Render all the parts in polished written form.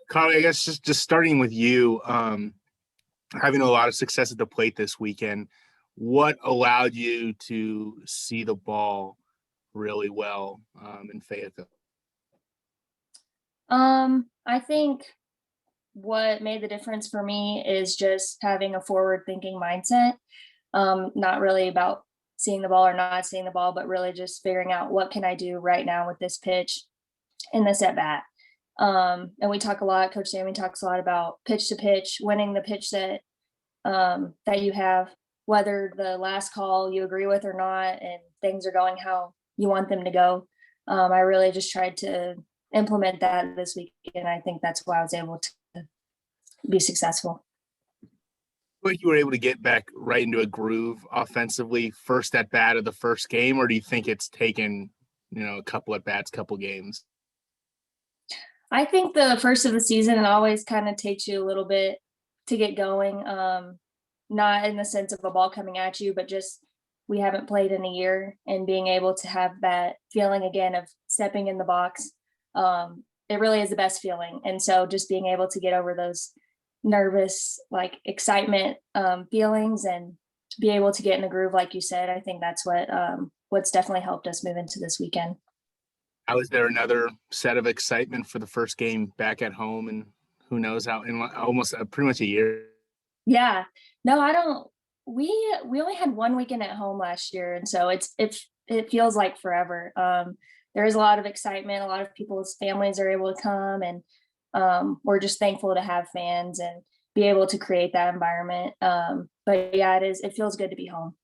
Karli, I guess just starting with you, having a lot of success at the plate this weekend, what allowed you to see the ball really well in Fayetteville? I think what made the difference for me is just having a forward thinking mindset. Not really about seeing the ball or not seeing the ball, but really just figuring out what can I do right now with this pitch in this at bat. And we talk a lot, Coach Sami talks a lot about pitch to pitch, winning the pitch that you have, whether the last call you agree with or not, and things are going how you want them to go. I really just tried to implement that this week, and I think that's why I was able to be successful. Like you were able to get back right into a groove offensively first at bat of the first game, or do you think it's taken, a couple at bats, couple games? I think the first of the season it always kind of takes you a little bit to get going. Not in the sense of a ball coming at you, but just we haven't played in a year and being able to have that feeling again of stepping in the box. It really is the best feeling. And so just being able to get over those nervous, like excitement feelings and be able to get in the groove, like you said, I think that's what's definitely helped us move into this weekend. How is there another set of excitement for the first game back at home, and who knows how in almost pretty much a year? Yeah. No, I don't we only had one weekend at home last year, and so it feels like forever. There is a lot of excitement, a lot of people's families are able to come, and we're just thankful to have fans and be able to create that environment. But yeah, it feels good to be home.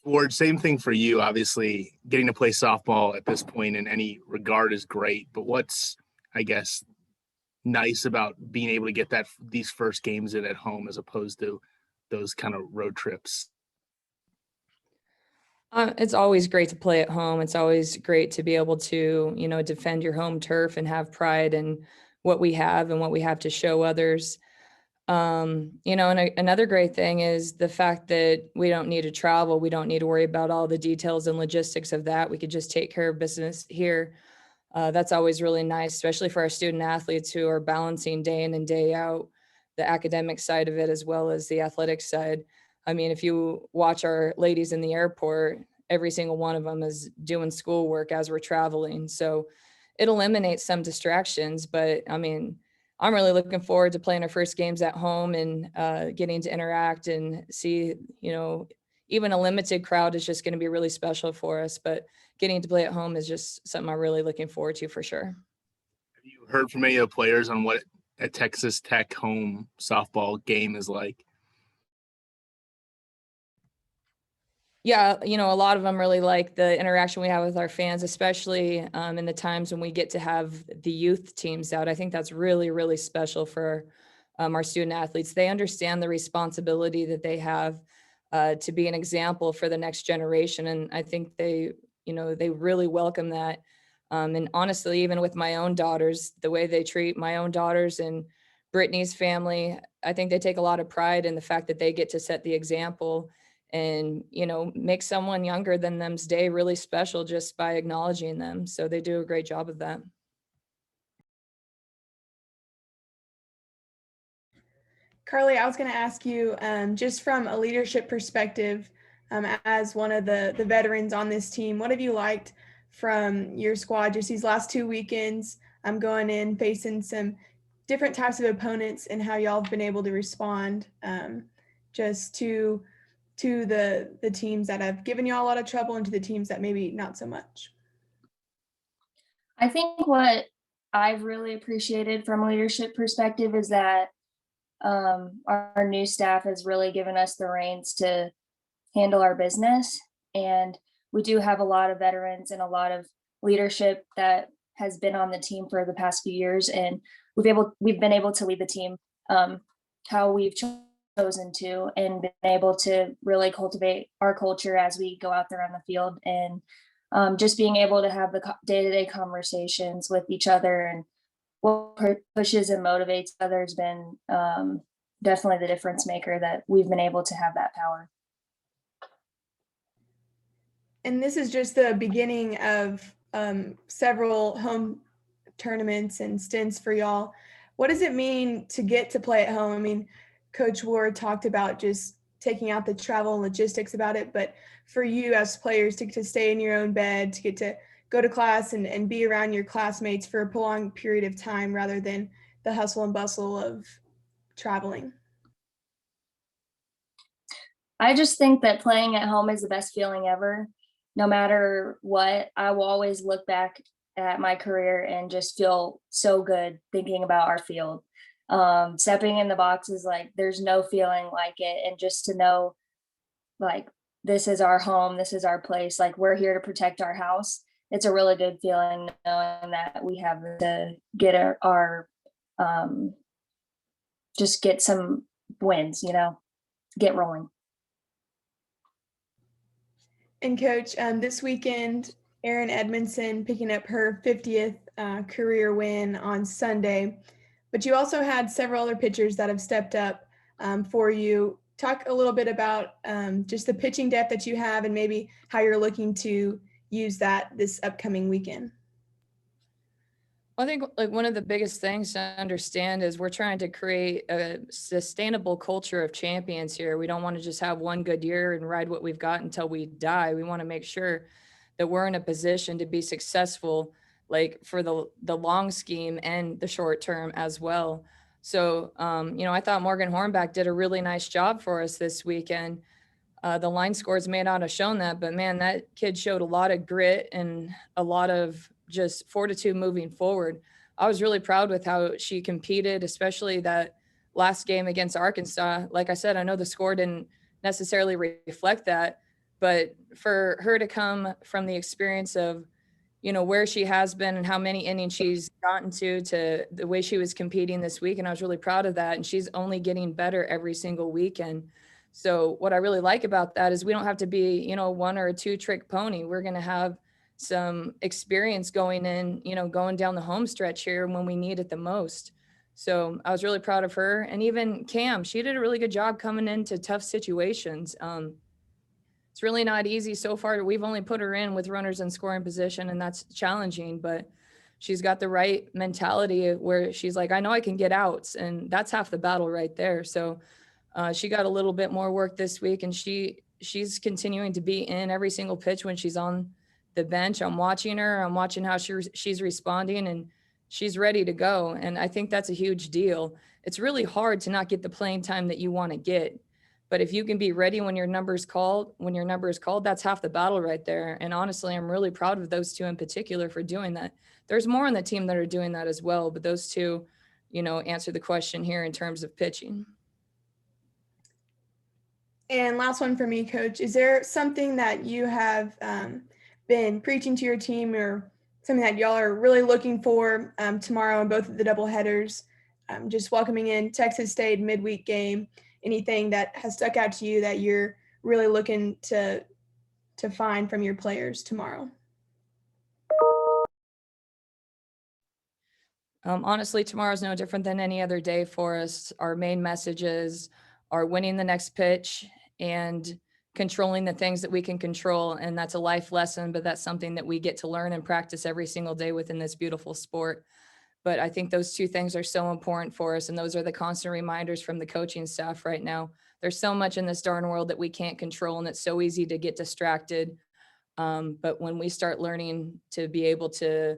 Ward, same thing for you. Obviously, getting to play softball at this point in any regard is great. But what's, I guess, nice about being able to get these first games in at home as opposed to those kind of road trips? It's always great to play at home. It's always great to be able to, defend your home turf and have pride in what we have and what we have to show others. And another great thing is the fact that we don't need to travel. We don't need to worry about all the details and logistics of that. We could just take care of business here. That's always really nice, especially for our student athletes who are balancing day in and day out the academic side of it as well as the athletic side. I mean, if you watch our ladies in the airport, every single one of them is doing schoolwork as we're traveling. So it eliminates some distractions, but I mean, I'm really looking forward to playing our first games at home and getting to interact and see, even a limited crowd is just going to be really special for us. But getting to play at home is just something I'm really looking forward to for sure. Have you heard from any of the players on what a Texas Tech home softball game is like? Yeah, a lot of them really like the interaction we have with our fans, especially in the times when we get to have the youth teams out. I think that's really, really special for our student athletes. They understand the responsibility that they have to be an example for the next generation. And I think they really welcome that. And honestly, even with my own daughters, the way they treat my own daughters and Brittany's family, I think they take a lot of pride in the fact that they get to set the example and, make someone younger than them's day really special just by acknowledging them. So they do a great job of that. Karli, I was going to ask you, just from a leadership perspective, as one of the veterans on this team, what have you liked from your squad just these last 2 weekends? I'm going in facing some different types of opponents and how y'all have been able to respond just to the teams that have given y'all a lot of trouble and to the teams that maybe not so much. I think what I've really appreciated from a leadership perspective is that our new staff has really given us the reins to handle our business. And we do have a lot of veterans and a lot of leadership that has been on the team for the past few years. And we've been able to lead the team how we've chosen to, and been able to really cultivate our culture as we go out there on the field. And just being able to have the day-to-day conversations with each other and what pushes and motivates others been definitely the difference maker, that we've been able to have that power. And this is just the beginning of several home tournaments and stints for y'all. What does it mean to get to play at home? I mean, Coach Ward talked about just taking out the travel and logistics about it, but for you as players to stay in your own bed, to get to go to class and be around your classmates for a prolonged period of time rather than the hustle and bustle of traveling. I just think that playing at home is the best feeling ever. No matter what, I will always look back at my career and just feel so good thinking about our field. Stepping in the box is like, there's no feeling like it. And just to know, like, this is our home, this is our place, like, we're here to protect our house. It's a really good feeling knowing that we have to get our just get some wins, get rolling. And Coach, this weekend, Erin Edmondson picking up her 50th career win on Sunday, but you also had several other pitchers that have stepped up for you. Talk a little bit about just the pitching depth that you have and maybe how you're looking to use that this upcoming weekend. I think like one of the biggest things to understand is we're trying to create a sustainable culture of champions here. We don't want to just have one good year and ride what we've got until we die. We want to make sure that we're in a position to be successful, like for the long scheme and the short term as well. So, I thought Morgan Hornback did a really nice job for us this weekend. The line scores may not have shown that, but man, that kid showed a lot of grit and a lot of just fortitude moving forward. I was really proud with how she competed, especially that last game against Arkansas. Like I said, I know the score didn't necessarily reflect that, but for her to come from the experience of, where she has been and how many innings she's gotten to the way she was competing this week. And I was really proud of that. And she's only getting better every single weekend. So what I really like about that is we don't have to be, one or a two trick pony. We're going to have some experience going in, going down the home stretch here when we need it the most. So I was really proud of her. And even Cam, she did a really good job coming into tough situations. It's really not easy so far. We've only put her in with runners in scoring position, and that's challenging, but she's got the right mentality where she's like, I know I can get outs, and that's half the battle right there. So she got a little bit more work this week, and she's continuing to be in every single pitch when she's on the bench. I'm watching her. I'm watching how she's responding, and she's ready to go. And I think that's a huge deal. It's really hard to not get the playing time that you want to get. But if you can be ready when your number is called, that's half the battle right there. And honestly, I'm really proud of those two in particular for doing that. There's more on the team that are doing that as well, but those two, answer the question here in terms of pitching. And last one for me, Coach, is there something that you have been preaching to your team or something that y'all are really looking for tomorrow in both of the doubleheaders? Just welcoming in Texas State midweek game, anything that has stuck out to you that you're really looking to find from your players tomorrow? Honestly, tomorrow's no different than any other day for us. Our main messages are winning the next pitch and controlling the things that we can control. And that's a life lesson, but that's something that we get to learn and practice every single day within this beautiful sport. But I think those two things are so important for us. And those are the constant reminders from the coaching staff right now. There's so much in this darn world that we can't control, and it's so easy to get distracted. But when we start learning to be able to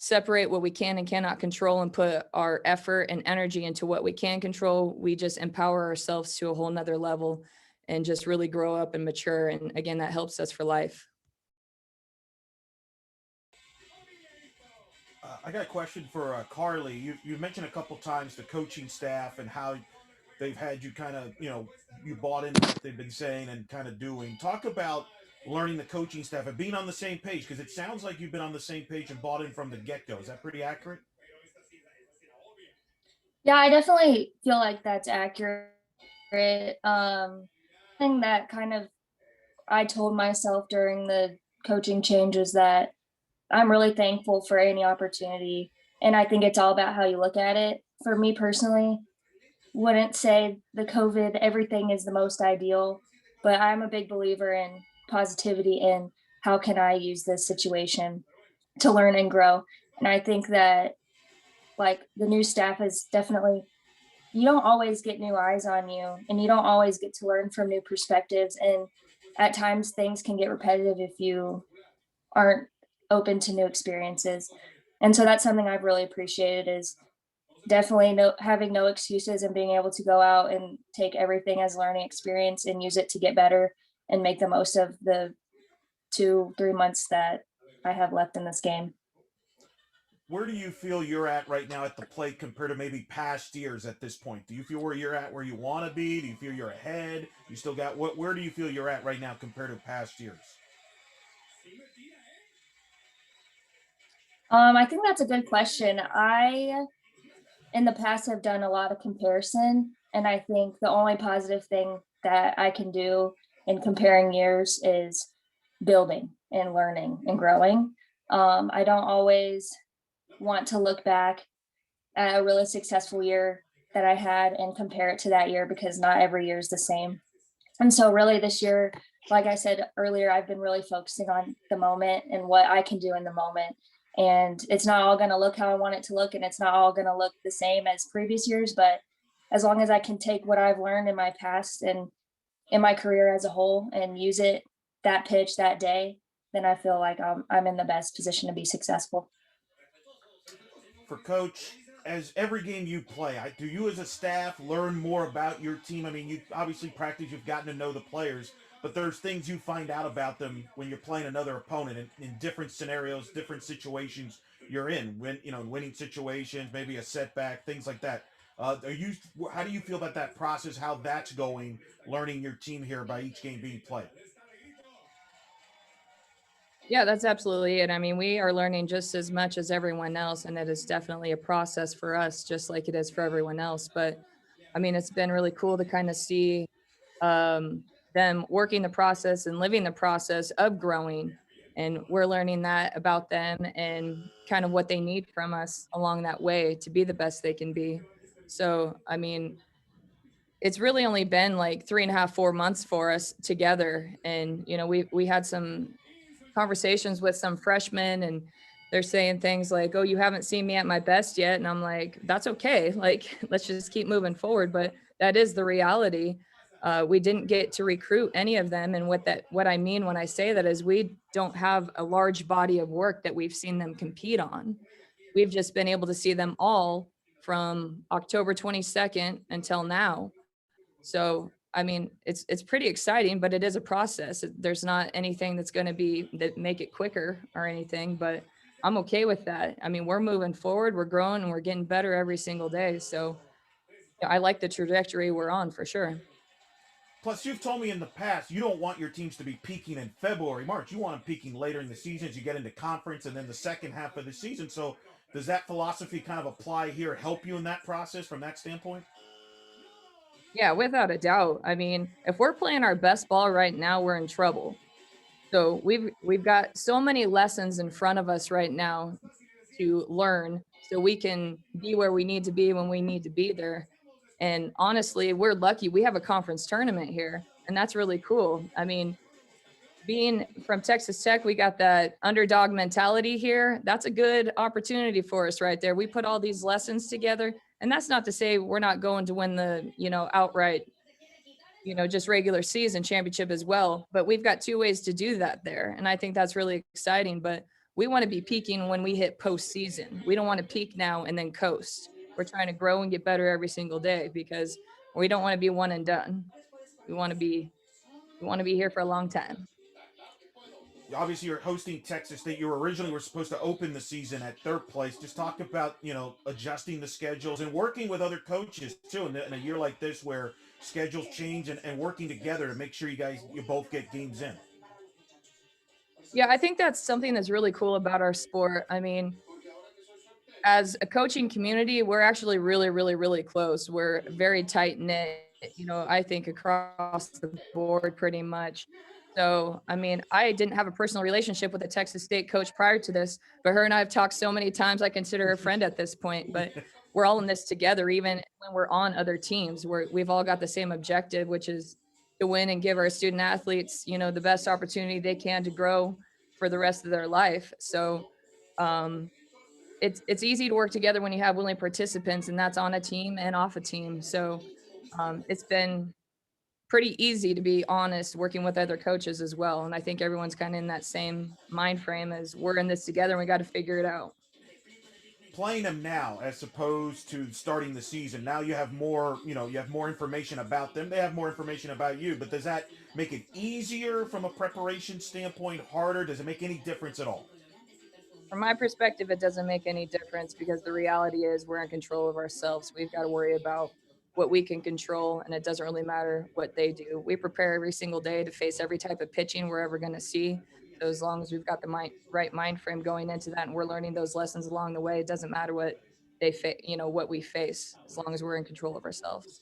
separate what we can and cannot control and put our effort and energy into what we can control, we just empower ourselves to a whole nother level and just really grow up and mature. And again, that helps us for life. I got a question for Karli. You mentioned a couple times the coaching staff and how they've had you kind of, you bought into what they've been saying and kind of doing. Talk about learning the coaching staff and being on the same page, because it sounds like you've been on the same page and bought in from the get-go. Is that pretty accurate? Yeah, I definitely feel like that's accurate. Thing that kind of I told myself during the coaching change is that I'm really thankful for any opportunity. And I think it's all about how you look at it. For me personally, wouldn't say the COVID, everything is the most ideal, but I'm a big believer in positivity and how can I use this situation to learn and grow. And I think that like the new staff is definitely, you don't always get new eyes on you, and you don't always get to learn from new perspectives. And at times things can get repetitive if you aren't open to new experiences. And so that's something I've really appreciated, is definitely having no excuses and being able to go out and take everything as learning experience and use it to get better and make the most of the 2-3 months that I have left in this game. Where do you feel you're at right now at the plate compared to maybe past years at this point? Do you feel where you're at where you want to be? Do you feel you're ahead? You still got what? Where do you feel you're at right now compared to past years? I think that's a good question. I, in the past, have done a lot of comparison, and I think the only positive thing that I can do in comparing years is building and learning and growing. I don't always want to look back at a really successful year that I had and compare it to that year, because not every year is the same. And so really this year, like I said earlier, I've been really focusing on the moment and what I can do in the moment. And it's not all going to look how I want it to look, and it's not all going to look the same as previous years, but as long as I can take what I've learned in my past and in my career as a whole and use it that pitch that day, then I feel like I'm in the best position to be successful. For coach, as every game you play, do you as a staff learn more about your team? I mean, you obviously practice, you've gotten to know the players, but there's things you find out about them when you're playing another opponent in different scenarios, different situations you're in. When winning situations, maybe a setback, things like that. How do you feel about that process? How that's going, learning your team here by each game being played? Yeah, that's absolutely it. I mean, we are learning just as much as everyone else, and it is definitely a process for us, just like it is for everyone else. But I mean, it's been really cool to kind of see them working the process and living the process of growing. And we're learning that about them and kind of what they need from us along that way to be the best they can be. So, I mean, it's really only been like 3.5, 4 months for us together. And, we had some conversations with some freshmen, and they're saying things like, "Oh, you haven't seen me at my best yet." And I'm like, that's okay. Like, let's just keep moving forward. But that is the reality. We didn't get to recruit any of them. And what I mean when I say that is we don't have a large body of work that we've seen them compete on. We've just been able to see them all from October 22nd until now. So, I mean, it's pretty exciting, but it is a process. There's not anything that's going to be that make it quicker or anything, but I'm okay with that. I mean, we're moving forward, we're growing, and we're getting better every single day. So yeah, I like the trajectory we're on for sure. Plus, you've told me in the past you don't want your teams to be peaking in February, March. You want them peaking later in the season as you get into conference and then the second half of the season. So, does that philosophy kind of apply here, help you in that process from that standpoint? Yeah, without a doubt. I mean, if we're playing our best ball right now, we're in trouble. So we've got so many lessons in front of us right now to learn so we can be where we need to be when we need to be there. And honestly, we're lucky we have a conference tournament here, and that's really cool. I mean, being from Texas Tech, we got that underdog mentality here. That's a good opportunity for us right there. We put all these lessons together, and that's not to say we're not going to win the, outright, just regular season championship as well. But we've got two ways to do that there. And I think that's really exciting. But we want to be peaking when we hit postseason. We don't want to peak now and then coast. We're trying to grow and get better every single day because we don't want to be one and done. We want to be here for a long time. Obviously, you're hosting Texas State. You originally were supposed to open the season at third place. Just talk about adjusting the schedules and working with other coaches too in a year like this where schedules change and working together to make sure you both get games in. Yeah, I think that's something that's really cool about our sport. I mean, as a coaching community, we're actually really, really, really close. We're very tight knit, I think across the board pretty much. So, I mean, I didn't have a personal relationship with a Texas State coach prior to this, but her and I have talked so many times, I consider her a friend at this point. But we're all in this together, even when we're on other teams. We've all got the same objective, which is to win and give our student athletes, the best opportunity they can to grow for the rest of their life. So, um, it's easy to work together when you have willing participants, and that's on a team and off a team. So it's been pretty easy, to be honest, working with other coaches as well. And I think everyone's kind of in that same mind frame as we're in this together and we got to figure it out. Playing them now as opposed to starting the season, now you have more, you have more information about them, they have more information about you, but does that make it easier from a preparation standpoint, harder? Does it make any difference at all? From my perspective, it doesn't make any difference because the reality is we're in control of ourselves. We've got to worry about what we can control, and it doesn't really matter what they do. We prepare every single day to face every type of pitching we're ever going to see. So as long as we've got the right mind frame going into that, and we're learning those lessons along the way, it doesn't matter what what we face, as long as we're in control of ourselves.